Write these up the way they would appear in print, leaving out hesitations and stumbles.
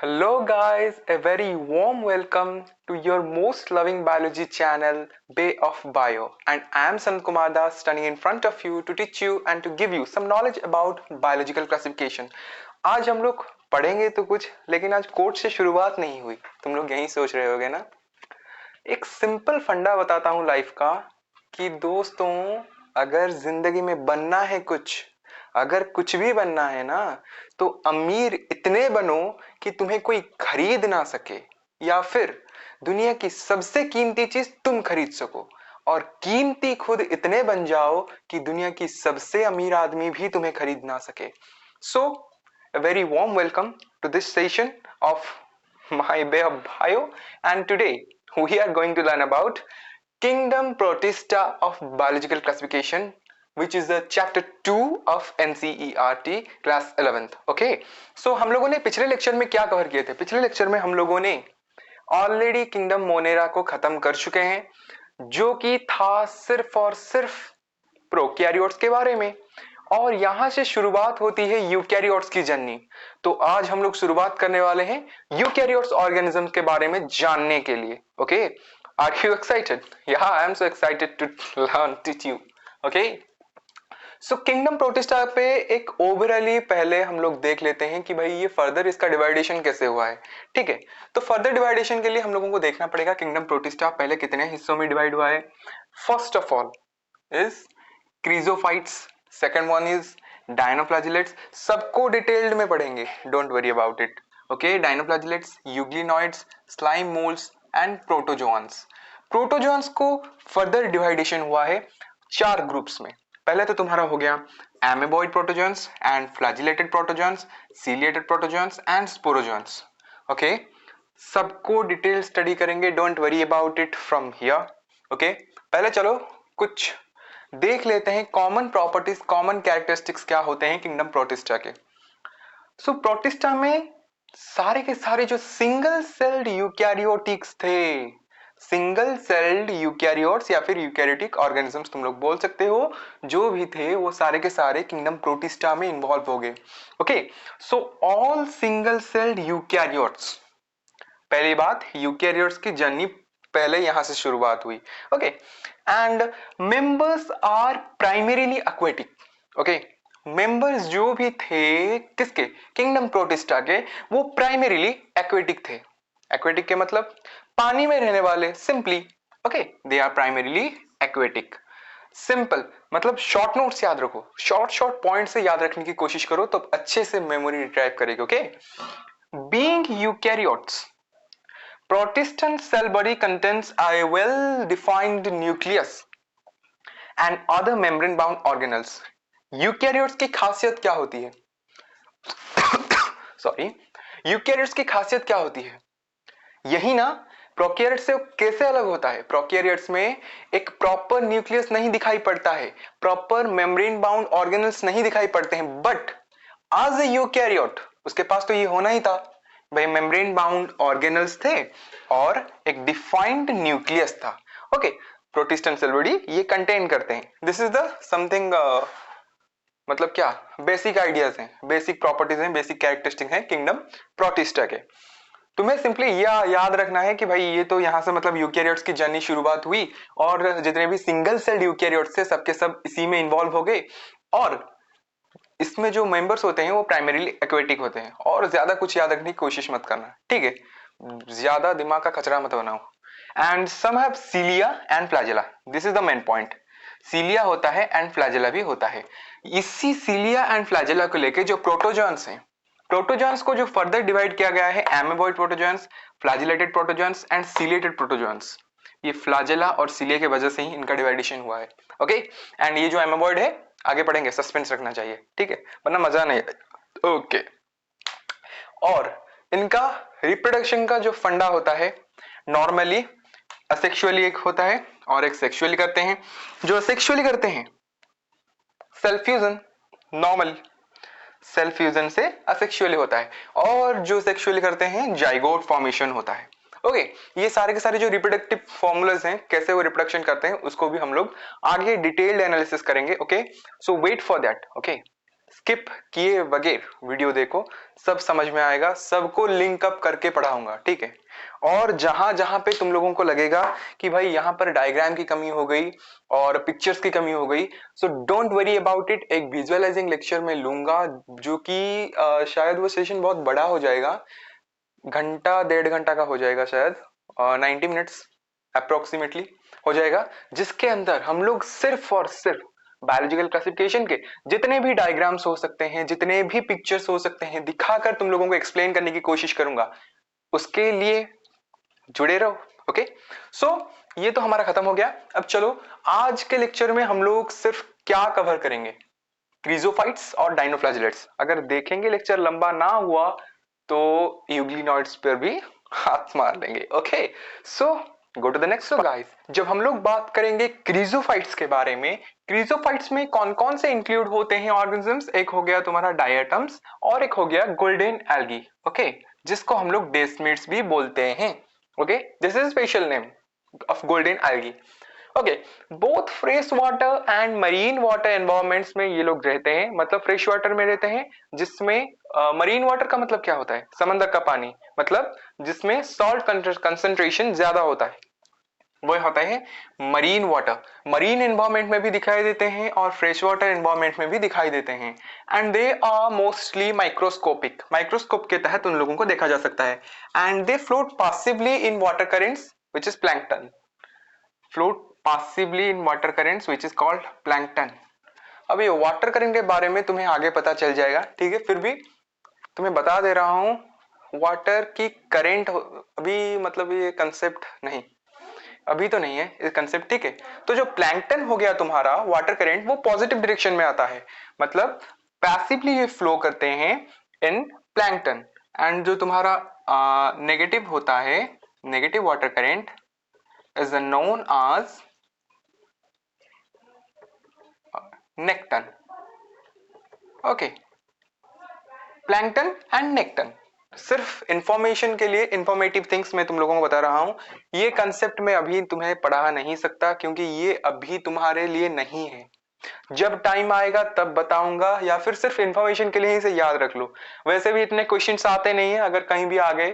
Hello guys, a very warm welcome to your most loving biology channel Bay of Bio, and I am Sanat Kumar Das standing in front of you to teach you and to give you some knowledge about biological classification. आज हम लोग पढ़ेंगे तो कुछ, लेकिन आज code से शुरुआत नहीं हुई। तुम लोग यही सोच रहे होगे ना। एक सिंपल फंडा बताता हूँ लाइफ का कि दोस्तों, अगर जिंदगी में बनना है कुछ, अगर कुछ भी बनना है ना, तो अमीर इतने बनो कि तुम्हें कोई खरीद ना सके, या फिर दुनिया की सबसे कीमती चीज तुम खरीद सको, और कीमती खुद इतने बन जाओ कि दुनिया की सबसे अमीर आदमी भी तुम्हें खरीद ना सके। सो a very warm welcome to this session of my Bay of Bio, and today we are going to learn about Kingdom Protista of biological classification, which is the chapter 2 of NCERT class 11th. Okay, so हम लोगों ने पिछले lecture में क्या cover किए थे? पिछले lecture में हम लोगों ने ऑलरेडी किंगडम मोनेरा को खत्म कर चुके हैं, जो कि था सिर्फ और सिर्फ प्रोकैरियोट्स के बारे में, और यहां से शुरुआत होती है यूकैरियोट्स की जर्नी। तो आज हम लोग शुरुआत करने वाले हैं यूकैरियोट्स ऑर्गेनिज्म के बारे में जानने के लिए। Okay, are you excited? या I am so excited to learn teach you. Okay, so kingdom protista पे एक ओवरऑली पहले हम लोग देख लेते हैं कि भाई ये फर्दर इसका डिवाइडेशन कैसे हुआ है। ठीक है, तो फर्दर डिवाइडेशन के लिए हम लोगों को देखना पड़ेगा किंगडम प्रोटिस्टा पहले कितने हिस्सों में डिवाइड हुआ है। First of all is chrysophytes, second one is dinoflagellates. सबको डिटेल्ड में पढ़ेंगे, don't worry about it. Okay, dinoflagellates, euglenoids, slime moulds and protozoans. Protozoans को फर्दर डिवाइडेशन हुआ है 4 ग्रुप्स में। पहले तो तुम्हारा हो गया amoeboid protozoans and flagellated protozoans, ciliated protozoans and sporozoans. Okay, सबको डिटेल स्टडी करेंगे, don't worry about it from here. Okay, पहले चलो कुछ देख लेते हैं कॉमन प्रॉपर्टीज, कॉमन कैरेक्टरिस्टिक्स क्या होते हैं किंगडम प्रोटिस्टा के। सो प्रोटिस्टा में सारे के सारे जो सिंगल सेल्ड यूकैरियोटिक्स थे, सिंगल सेल्ड यूकैरियोट्स या फिर यूकैरियोटिक ऑर्गेनिजम्स तुम लोग बोल सकते हो, जो भी थे वो सारे के सारे किंगडम प्रोटिस्टा में इन्वॉल्व हो गए। Okay, so all single celled eukaryotes. पहली बात, यूकैरियोट्स की जर्नी पहले यहां से शुरुआत हुई। Okay, and members are primarily aquatic. Okay, members जो भी थे किसके, किंगडम प्रोटिस्टा के, वो प्राइमरीली एक्वेटिक थे। एक्वेटिक के मतलब पानी में रहने वाले, simply. Okay, they are primarily aquatic. Simple मतलब शॉर्ट नोट्स याद रखो, शॉर्ट पॉइंट से याद रखने की कोशिश करो तो अच्छे से मेमोरी रिट्राइव करेगी। Okay, being eukaryotes, Protestant cell body contains a well-defined nucleus and other membrane-bound organelles. Eukaryotes की खासियत क्या होती है? सॉरी, यूकैरियोट्स की खासियत क्या होती है? यही ना, प्रोकैरियोट्स से कैसे अलग होता है? प्रोकैरियोट्स में एक प्रॉपर न्यूक्लियस नहीं दिखाई पड़ता है, प्रॉपर मेम्ब्रेन बाउंड ऑर्गेनल्स नहीं दिखाई पड़ते हैं, बट एज ए यूकैरियोट उसके पास तो ये होना ही था भाई, मेम्ब्रेन बाउंड ऑर्गेनल्स थे और एक डिफाइंड न्यूक्लियस था। ओके, प्रोटिस्टेंट सेल बॉडी ये कंटेन करते हैं। दिस इज द समथिंग, मतलब क्या बेसिक आइडियाज हैं, बेसिक प्रॉपर्टीज हैं, बेसिक कैरेक्टरिस्टिक हैं किंगडम प्रोटिस्टा के। तुम्हें सिंपली याद रखना है कि भाई ये तो यहां से मतलब यूकैरियोट्स की जर्नी शुरुआत हुई, और जितने भी सिंगल सेल्ड यूकैरियोट्स थे सबके सब इसी में इन्वॉल्व हो गए, और इसमें जो मेंबर्स होते हैं वो प्राइमरीली एक्वेटिक होते हैं। और ज्यादा कुछ याद रखने की कोशिश मत करना, ठीक है? ज्यादा दिमाग का कचरा मत बनाओ। And some have cilia and flagella, this is the main point. Cilia होता है एंड फ्लैजेला भी होता है। इसी सीलिया एंड फ्लैजेला को लेके जो प्रोटोजोआंस हैं, प्रोटोजोआंस को जो फर्दर डिवाइड किया गया है एमेबॉइड प्रोटोजोआंस, फ्लैजिलेटेड प्रोटोजोआंस एंड सीलिएटेड प्रोटोजोआंस। ये फ्लैजेला और सीलिया की वजह से ही इनका डिवाइडेशन हुआ है। ओके, एंड ये जो एमेबॉइड है आगे पढ़ेंगे, सस्पेंस रखना चाहिए, ठीक है, वरना मजा नहीं। ओके, और इनका रिप्रोडक्शन का जो फंडा होता है, नॉर्मली असेक्सुअली एक होता है और एक सेक्सुअली करते हैं। जो सेक्सुअली करते हैं self fusion, normally self fusion से असेक्सुअली होता है, और जो सेक्सुअली करते हैं जाइगोट फॉर्मेशन होता है। ओके, ये सारे के सारे जो रिप्रोडक्टिव फॉर्मूलाज हैं, कैसे वो रिप्रोडक्शन करते हैं, उसको भी हम लोग आगे डिटेल्ड एनालिसिस करेंगे। Okay, so wait for that. Okay, skip किए बगैर वीडियो देखो, सब समझ में आएगा, सबको लिंक अप करके पढ़ाऊंगा, ठीक है। और जहां जहां पे तुम लोगों को लगेगा कि भाई यहाँ पर डायग्राम की कमी हो गई और पिक्चर्स की कमी हो गई, so don't worry about it, एक विजुअलाइजिंग लेक्चर में लूंगा जो कि शायद वो सेशन बहुत बड़ा हो जाएगा, घंटा 1.5 घंटा का हो जाएगा शायद, 90 मिनट्स अप्रोक्सीमेटली हो जाएगा, जिसके अंदर हम लोग सिर्फ और सिर्फ बायोलॉजिकल क्लासिफिकेशन के जितने भी डायग्राम्स हो सकते हैं, जितने भी पिक्चर्स हो सकते हैं, दिखाकर तुम लोगों को एक्सप्लेन करने की कोशिश करूंगा। उसके लिए जुड़े रहो, ओके। सो ये तो हमारा खत्म हो गया। अब चलो आज के लेक्चर में हम लोग सिर्फ क्या कवर करेंगे, क्रीजोफाइट्स और डाइनोफ्लैजिलेट्स। अगर देखेंगे लेक्चर लंबा ना हुआ तो यूग्लिनॉइड्स पर भी हाथ मार लेंगे, okay. So go to the next guys. जब हम लोग बात करेंगे क्रीजोफाइट्स के बारे में, क्रीजोफाइट्स में कौन कौन से इंक्लूड होते हैं ऑर्गेनिजम्स, एक हो गया तुम्हारा डायटम्स और एक हो गया गोल्डन एल्गी, ओके, जिसको हम लोग डेस्मिड्स भी बोलते हैं, okay. This is special name of golden algae, okay. Both fresh water and marine water environments में ये लोग रहते हैं, मतलब फ्रेश वाटर में रहते हैं, जिसमें मरीन वाटर का मतलब क्या होता है, समंदर का पानी, मतलब जिसमें सॉल्ट कंसंट्रेशन ज्यादा होता है, वो होता है मरीन वाटर। मरीन एनवायरमेंट में भी दिखाई देते हैं और फ्रेश वाटर एनवायरमेंट में भी दिखाई देते हैं, and they are mostly microscopic, microscope के तहत उन लोगों को देखा जा सकता है, and they float passively in water currents which is plankton, float passively in water currents which is called plankton। अब ये वाटर करंट के बारे में तुम्हें आगे पता चल जाएगा, ठीक है, फिर भी तुम्हें बता दे रहा हूं वाटर की करंट, अभी मतलब ये कंसेप्ट नहीं, अभी तो नहीं है ये कंसेप्ट, ठीक है। तो जो प्लैंकटन हो गया तुम्हारा वाटर करंट, वो पॉजिटिव डायरेक्शन में आता है, मतलब पैसिवली ये फ्लो करते हैं इन प्लैंकटन, एंड जो तुम्हारा नेगेटिव होता है, negative water current is known as nekton, okay. Plankton and nekton, सिर्फ इंफॉर्मेशन के लिए, इंफॉर्मेटिव थिंग्स मैं तुम लोगों को बता रहा हूं, ये कंसेप्ट मैं अभी तुम्हें पढ़ा नहीं सकता क्योंकि ये अभी तुम्हारे लिए नहीं है, जब टाइम आएगा तब बताऊंगा, या फिर सिर्फ इंफॉर्मेशन के लिए इसे याद रख लो। वैसे भी इतने क्वेश्चंस आते नहीं है, अगर कहीं भी आ गए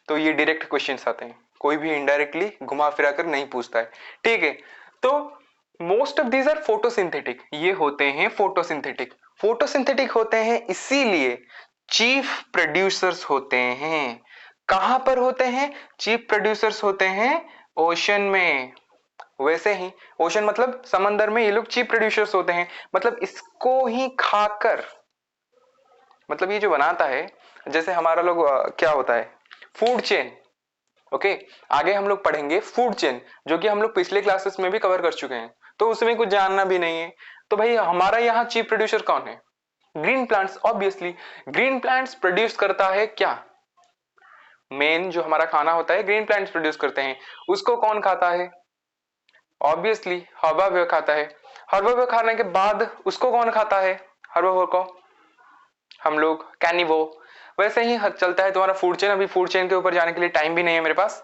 तो ये डायरेक्ट क्वेश्चंस आते हैं, कोई भी इनडायरेक्टली घुमा फिरा कर नहीं पूछता है, ठीक है। तो most of these are photosynthetic, ये होते हैं फोटोसिंथेटिक, फोटोसिंथेटिक होते हैं इसीलिए चीफ प्रोड्यूसर्स होते हैं। कहां पर होते हैं चीफ प्रोड्यूसर्स, होते हैं ओशन में। वैसे ही ओशन मतलब समंदर में ये लोग चीफ प्रोड्यूसर्स होते हैं, मतलब इसको ही खाकर, मतलब ये जो बनाता है, जैसे हमारा लोग क्या होता है फूड चेन, ओके। आगे हम लोग पढ़ेंगे फूड चेन, जो कि हम लोग पिछले क्लासेस में भी कवर कर चुके हैं, तो उसमें कुछ जानना भी नहीं है। तो भाई हमारा यहाँ चीफ प्रोड्यूसर कौन है, green plants, obviously. Green plants produce करता है क्या, मेन जो हमारा खाना होता है ग्रीन प्लांट्स प्रोड्यूस करते हैं, उसको कौन खाता है, ऑब्वियसली हर्बावर खाता है। हर्बावर खाने के बाद उसको कौन खाता है, हर्बावर को हम लोग कैनिवो। वैसे ही चलता है तुम्हारा फूड चेन, अभी फूड चेन के ऊपर जाने के लिए टाइम भी नहीं है मेरे पास,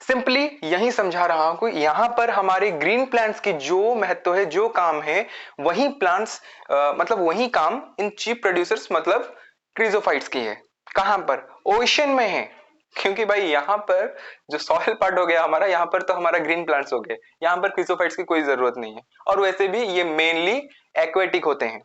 सिंपली यही समझा रहा हूं कि यहां पर हमारे ग्रीन प्लांट्स की जो महत्व है, जो काम है, वही प्लांट्स मतलब वही काम इन चीफ प्रोड्यूसर्स मतलब क्रीजोफाइट्स की है। कहां पर, ओशन में है, क्योंकि भाई यहाँ पर जो सॉइल पार्ट हो गया हमारा, यहाँ पर तो हमारा ग्रीन प्लांट्स हो गए, यहाँ पर क्रीजोफाइट्स की कोई जरूरत नहीं है, और वैसे भी ये मेनली एक्वेटिक होते हैं,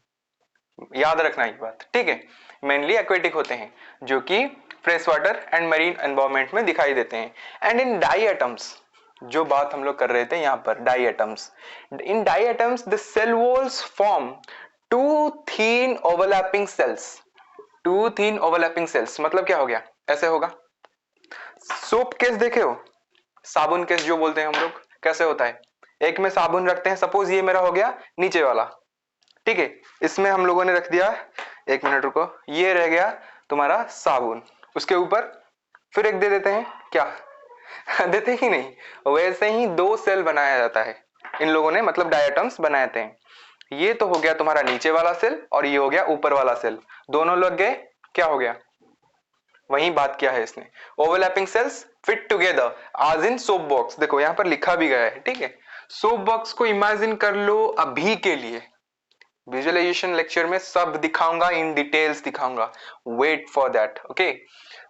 याद रखना ये बात, ठीक है। मेनली एक्वेटिक होते हैं जो कि fresh water and marine environment में दिखाई देते हैं। एंड इन डाइएटम्स, जो बात हम लोग कर रहे थे यहाँ पर diatoms, in diatoms the cell walls form two thin overlapping cells, two thin overlapping cells मतलब क्या हो गया, ऐसे होगा। सोप केस देखे हो, साबुन केस जो बोलते हैं हम लोग, कैसे होता है, एक में साबुन रखते हैं, सपोज ये मेरा हो गया नीचे वाला, ठीक है, इसमें हम लोगों ने रख दिया, एक मिनट रुको, ये रह गया तुम्हारा साबुन, उसके ऊपर फिर एक दे देते हैं क्या देते ही नहीं, वैसे ही दो सेल बनाया जाता है इन लोगों ने, मतलब डायटम्स बनाते हैं। ये तो हो गया तुम्हारा नीचे वाला सेल और ये हो गया ऊपर वाला सेल, दोनों लग गए, क्या हो गया, वही बात किया है इसने, ओवरलैपिंग सेल्स फिट टुगेदर आज इन सोप बॉक्स। देखो यहाँ पर लिखा भी गया है, ठीक है। सोप बॉक्स को इमेजिन कर लो अभी के लिए, विजुअलाइजेशन लेक्चर में सब दिखाऊंगा, इन डिटेल्स दिखाऊंगा, wait for that. Okay,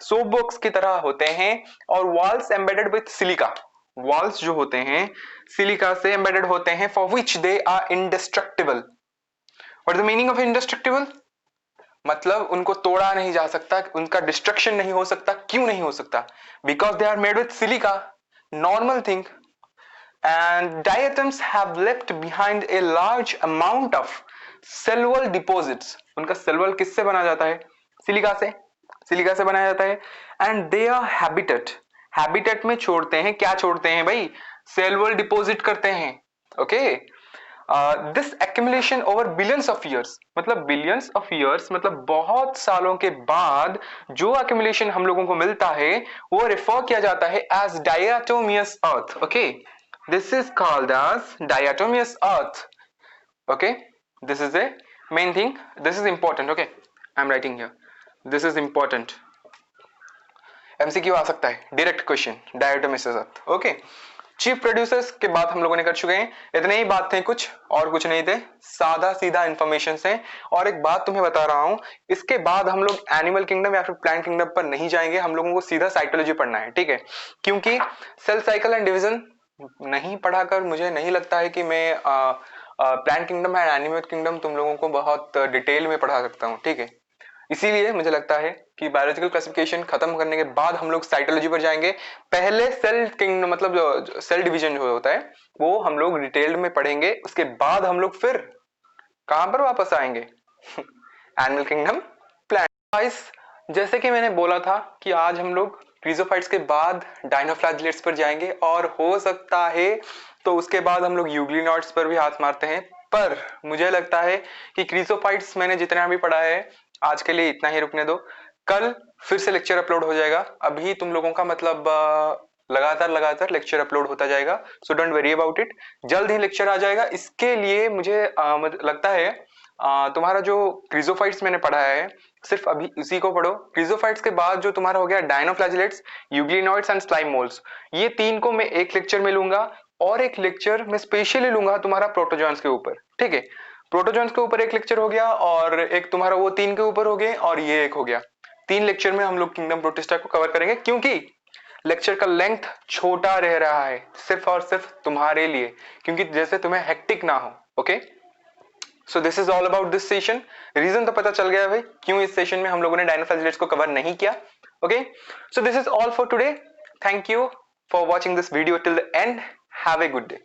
soap box की तरह होते हैं और walls embedded with silica, walls जो होते हैं सिलिका से एम्बेडेड होते हैं, for which they are indestructible. What is the meaning of indestructible? मतलब उनको तोड़ा नहीं जा सकता, उनका डिस्ट्रक्शन नहीं हो सकता। क्यों नहीं हो सकता? Because they are made with silica, normal thing. And diatoms have left behind a large amount of cellulose deposits. उनका सेलुलर किससे बना जाता है? सिलिका से, सिलिका से बनाया जाता है। And they are habitat, habitat में छोड़ते हैं, क्या छोड़ते हैं भाई? सेलुलर डिपॉजिट करते हैं। Okay, this accumulation over billions of years, मतलब बिलियंस ऑफ ईयर्स मतलब बहुत सालों के बाद जो एक्यूमुलेशन हम लोगों को मिलता है वो रेफर किया जाता है as diatomaceous earth. Okay, this is called as diatomeous earth. Okay, this is a main thing, this is important. Okay, I'm writing here, this is important, MCQ आ सकता है, direct question, डायटोमियस earth. Okay, chief producers के बात हम लोगों ने कर चुके हैं, इतने ही बात थे, कुछ और कुछ नहीं थे, सादा सीधा इंफॉर्मेशन है। और एक बात तुम्हें बता रहा हूं, इसके बाद हम लोग एनिमल किंगडम या फिर प्लांट किंगडम पर नहीं जाएंगे, हम लोगों को सीधा साइटोलॉजी पढ़ना है, ठीक है? क्योंकि सेल साइकिल एंड डिवीजन नहीं पढ़ाकर मुझे नहीं लगता है कि मैं plant kingdom and animal kingdom तुम लोगों को बहुत डिटेल में पढ़ा सकता हूँ, ठीक है? इसीलिए मुझे लगता है कि बायोलॉजिकल क्लासिफिकेशन खत्म करने के बाद हम लोग साइटोलॉजी पर जाएंगे। पहले सेल किंगडम मतलब जो सेल डिवीजन जो होता है वो हम लोग डिटेल्ड में पढ़ेंगे, उसके बाद हम लोग फिर कहां पर वापस आएंगे? Animal kingdom, plant. जैसे कि मैंने बोला था कि आज हम लोग क्रीजोफाइट्स के बाद डायनोफ्लैजिलेट्स पर जाएंगे और हो सकता है तो उसके बाद हम लोग यूग्लिनॉइड्स पर भी हाथ मारते हैं, पर मुझे लगता है कि क्रीजोफाइट्स मैंने जितना भी पढ़ा है आज के लिए इतना ही रुकने दो। कल फिर से लेक्चर अपलोड हो जाएगा, अभी तुम लोगों का मतलब लगातार लेक्चर अपलोड होता जाएगा, so don't worry about it, जल्द ही लेक्चर आ जाएगा। इसके लिए मुझे लगता है तुम्हारा जो क्रीजोफाइट्स मैंने पढ़ा है सिर्फ अभी उसी को पढ़ो। क्रीजोफाइट्स के बाद जो तुम्हारा हो गया dinoflagellates, euglenoids and slime moulds, ये तीन को मैं एक लेक्चर में लूंगा और एक लेक्चर मैं स्पेशली लूंगा तुम्हारा प्रोटोजोन्स के ऊपर, ठीक है? प्रोटोजोन्स के ऊपर एक लेक्चर हो गया और एक तुम्हारा वो तीन के ऊपर हो गए और ये एक हो गया। तीन लेक्चर में हम लोग किंगडम प्रोटिस्टा को कवर करेंगे, क्योंकि लेक्चर का लेंथ छोटा रह रहा है सिर्फ और सिर्फ तुम्हारे लिए, क्योंकि जैसे तुम्हें हेक्टिक ना हो। Okay, so this is all about this session. Reason तो पता चल गया भाई क्यों इस सेशन में हम लोगों ने डायनोफ्लैजिलेट्स को कवर नहीं किया। Okay, so this is all for today, thank you for watching this video till the end, have a good day.